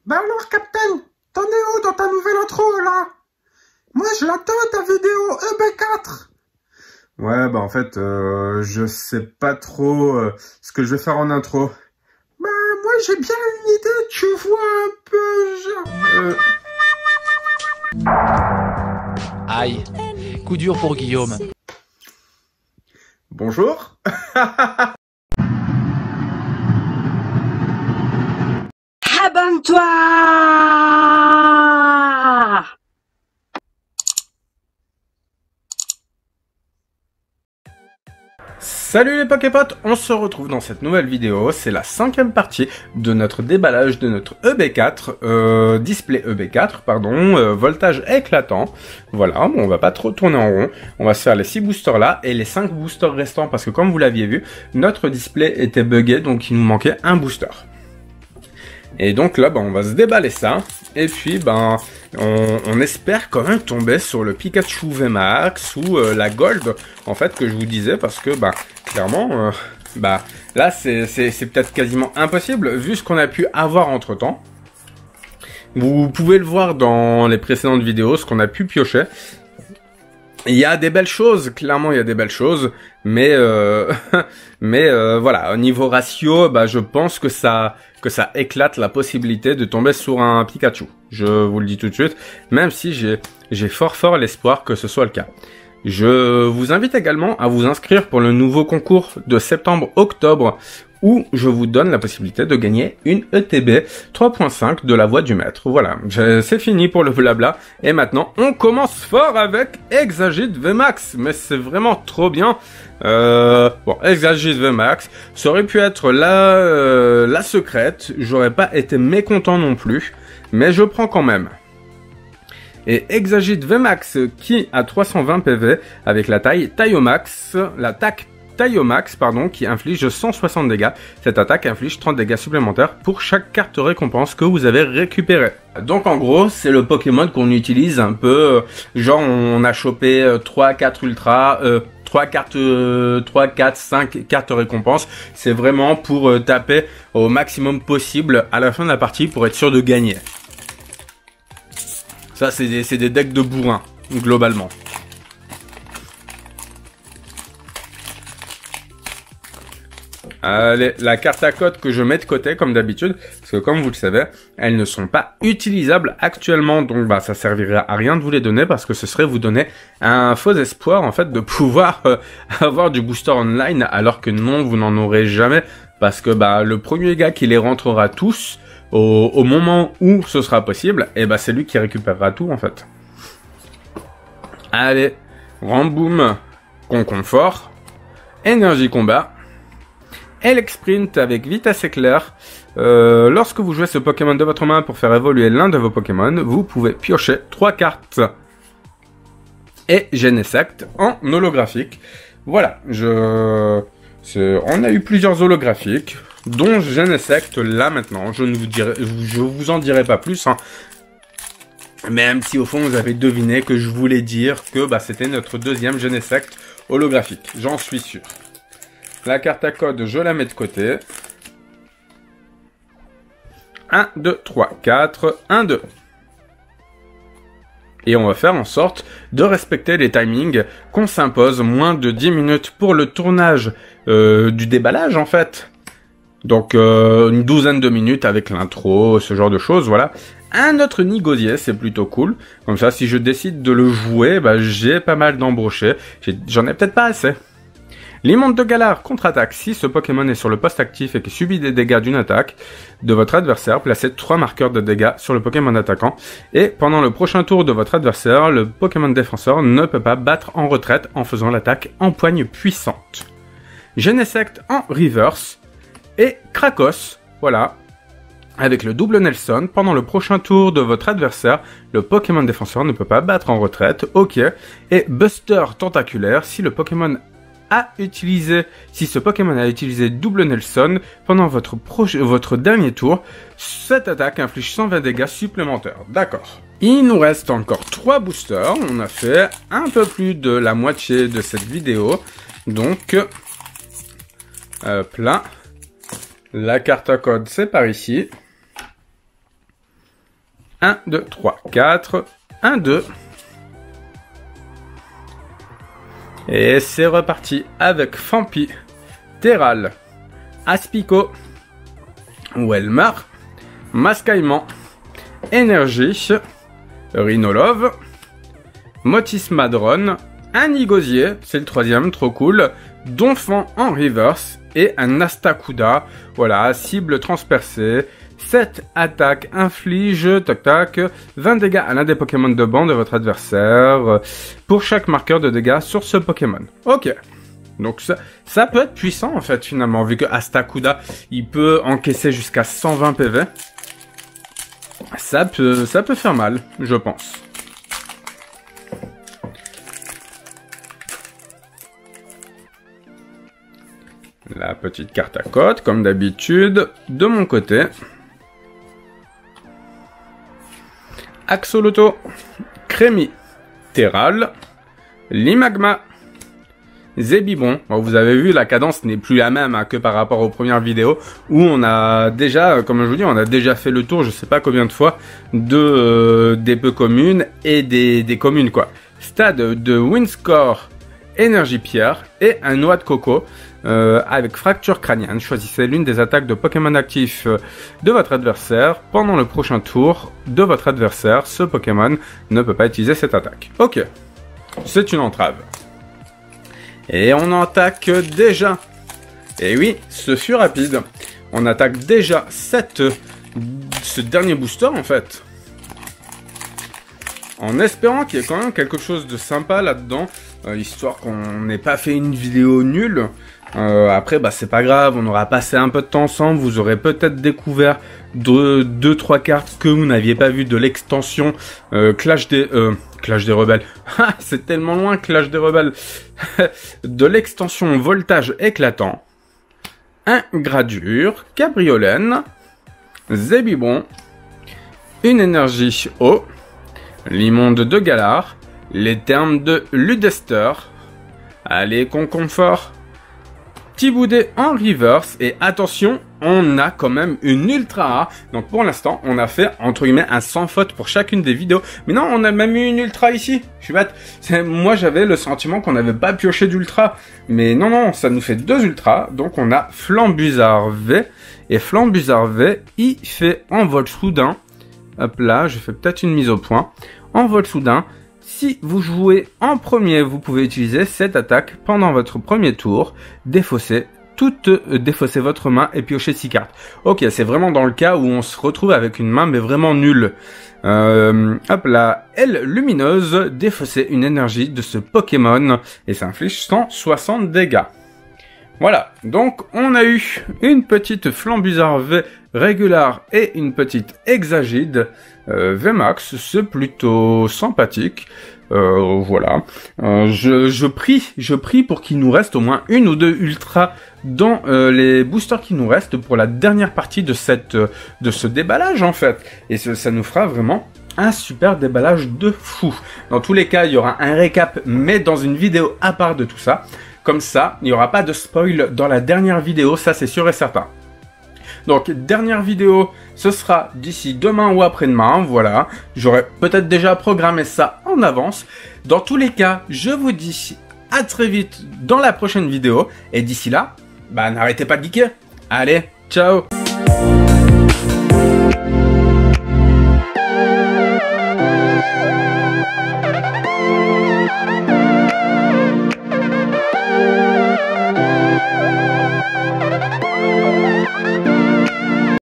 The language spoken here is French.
Bah alors, Captain, t'en es où dans ta nouvelle intro, là? Moi, je l'attends, ta vidéo EB4. Ouais, bah en fait, je sais pas trop ce que je vais faire en intro. Bah, moi, j'ai bien une idée, tu vois, un peu, genre... Aïe, coup dur pour Guillaume. Bonjour. Abonne-toi! Salut les Poképotes, on se retrouve dans cette nouvelle vidéo, c'est la 5e partie de notre déballage de notre EB4, display EB4, pardon, voltage éclatant. Voilà, on va pas trop tourner en rond, on va se faire les 6 boosters là et les 5 boosters restants parce que comme vous l'aviez vu, notre display était buggé donc il nous manquait un booster. Et donc là, on va se déballer ça. Et puis, on espère quand même tomber sur le Pikachu VMAX ou la Gold, en fait, que je vous disais, parce que, clairement, là, c'est peut-être quasiment impossible, vu ce qu'on a pu avoir entre-temps. Vous pouvez le voir dans les précédentes vidéos, ce qu'on a pu piocher. Il y a des belles choses, clairement il y a des belles choses, mais voilà, au niveau ratio, je pense que ça éclate la possibilité de tomber sur un Pikachu. Je vous le dis tout de suite, même si j'ai fort l'espoir que ce soit le cas. Je vous invite également à vous inscrire pour le nouveau concours de septembre-octobre où je vous donne la possibilité de gagner une ETB 3.5 de la voix du maître. Voilà, c'est fini pour le blabla. Et maintenant, on commence fort avec Exagit VMAX. Mais c'est vraiment trop bien. Exagit VMAX, ça aurait pu être la secrète. J'aurais pas été mécontent non plus. Mais je prends quand même. Et Exagit VMAX qui a 320 PV avec la taille Taillomax, l'attaque Taillomax, pardon, qui inflige 160 dégâts. Cette attaque inflige 30 dégâts supplémentaires pour chaque carte récompense que vous avez récupérée. Donc en gros, c'est le Pokémon qu'on utilise un peu, genre on a chopé 3-4 ultra, 5 cartes récompenses. C'est vraiment pour taper au maximum possible à la fin de la partie pour être sûr de gagner. Ça, c'est des decks de bourrin, globalement. Allez, la carte à code que je mets de côté, comme d'habitude, parce que comme vous le savez, elles ne sont pas utilisables actuellement, donc ça servirait à rien de vous les donner, parce que ce serait vous donner un faux espoir, en fait, de pouvoir avoir du booster online, alors que non, vous n'en aurez jamais, parce que le premier gars qui les rentrera tous, au moment où ce sera possible, et c'est lui qui récupérera tout, en fait. Allez, Ramboom, Conconfort, Énergie Combat, Elexprint avec vitesse éclair. Lorsque vous jouez ce Pokémon de votre main pour faire évoluer l'un de vos Pokémon, vous pouvez piocher 3 cartes. Et Genesect en holographique. Voilà, on a eu plusieurs holographiques, dont Genesect là maintenant. Je vous en dirai pas plus, hein. Même si au fond vous avez deviné que je voulais dire que c'était notre deuxième Genesect holographique. J'en suis sûr. La carte à code, je la mets de côté. 1, 2, 3, 4, 1, 2. Et on va faire en sorte de respecter les timings qu'on s'impose. Moins de 10 minutes pour le tournage du déballage, en fait. Donc, une douzaine de minutes avec l'intro, ce genre de choses, voilà. Un autre nid gosier, c'est plutôt cool. Comme ça, si je décide de le jouer, j'ai pas mal d'embrochés. J'en ai peut-être pas assez. L'immonde de Galar contre-attaque. Si ce Pokémon est sur le poste actif et qu'il subit des dégâts d'une attaque de votre adversaire, placez 3 marqueurs de dégâts sur le Pokémon attaquant. Et pendant le prochain tour de votre adversaire, le Pokémon défenseur ne peut pas battre en retraite en faisant l'attaque en poigne puissante. Genesect en reverse. Et Krakos, voilà. Avec le double Nelson, pendant le prochain tour de votre adversaire, le Pokémon défenseur ne peut pas battre en retraite. Ok. Et Buster tentaculaire. Si ce Pokémon a utilisé double Nelson pendant votre dernier tour, cette attaque inflige 120 dégâts supplémentaires. D'accord. Il nous reste encore 3 boosters. On a fait un peu plus de la moitié de cette vidéo. Donc, hop là. La carte à code, c'est par ici. 1, 2, 3, 4. 1, 2. Et c'est reparti avec Fampi, Terral, Aspico, Welmar, Mascaïman, Énergie, Rhinolove, Motis Madron, un Nigosier, c'est le troisième, trop cool, Donphan en reverse et un Astacuda, voilà, cible transpercée, 7 attaques inflige, tac tac, 20 dégâts à l'un des Pokémon de banc de votre adversaire, pour chaque marqueur de dégâts sur ce Pokémon. Ok. Donc ça peut être puissant en fait finalement, vu que Astacuda, il peut encaisser jusqu'à 120 PV. Ça peut faire mal, je pense. La petite carte à côte, comme d'habitude, de mon côté. Axoloto, Crémi, Terral, Limagma, Zébibon. Bon, vous avez vu, la cadence n'est plus la même que par rapport aux premières vidéos où on a déjà, comme je vous dis, on a déjà fait le tour, je sais pas combien de fois, des peu communes et des communes quoi. Stade de Windscore, Énergie Pierre et un noix de coco. Avec fracture crânienne, choisissez l'une des attaques de Pokémon actifs de votre adversaire. Pendant le prochain tour de votre adversaire, ce Pokémon ne peut pas utiliser cette attaque. Ok, c'est une entrave. Et on attaque déjà. Et oui, ce fut rapide. On attaque déjà ce dernier booster en fait. En espérant qu'il y ait quand même quelque chose de sympa là-dedans, histoire qu'on n'ait pas fait une vidéo nulle. Après, bah c'est pas grave, on aura passé un peu de temps ensemble, vous aurez peut-être découvert 2-3 cartes que vous n'aviez pas vues de l'extension Clash des Rebelles. C'est tellement loin, Clash des Rebelles. De l'extension Voltage éclatant. Un Gradure, Cabriolène, Zébibon, une énergie eau, l'immonde de Galar, les termes de Ludester, allez Conconfort, Tiboudé en reverse, et attention, on a quand même une ultra rare. Donc pour l'instant, on a fait entre guillemets un sans faute pour chacune des vidéos. Mais non, on a même eu une ultra ici. Je suis bête. Moi, j'avais le sentiment qu'on n'avait pas pioché d'ultra. Mais non, non, ça nous fait 2 ultras. Donc on a Flambuzard V. Et Flambuzard V, il fait envol soudain. Hop là, je fais peut-être une mise au point. Envol soudain. Si vous jouez en premier, vous pouvez utiliser cette attaque pendant votre premier tour, défausser votre main et piocher 6 cartes. Ok, c'est vraiment dans le cas où on se retrouve avec une main mais vraiment nulle. Hop là, aile lumineuse, défausser une énergie de ce Pokémon et ça inflige 160 dégâts. Voilà, donc on a eu une petite Flambuzard V régulière et une petite Hexagide VMAX, c'est plutôt sympathique. Voilà, je prie pour qu'il nous reste au moins une ou deux ultras dans les boosters qui nous restent pour la dernière partie de ce déballage en fait, et ça nous fera vraiment un super déballage de fou. Dans tous les cas, il y aura un récap mais dans une vidéo à part de tout ça. Comme ça, il n'y aura pas de spoil dans la dernière vidéo, ça c'est sûr et certain. Donc, dernière vidéo, ce sera d'ici demain ou après-demain, voilà. J'aurais peut-être déjà programmé ça en avance. Dans tous les cas, je vous dis à très vite dans la prochaine vidéo. Et d'ici là, bah n'arrêtez pas de geeker. Allez, ciao!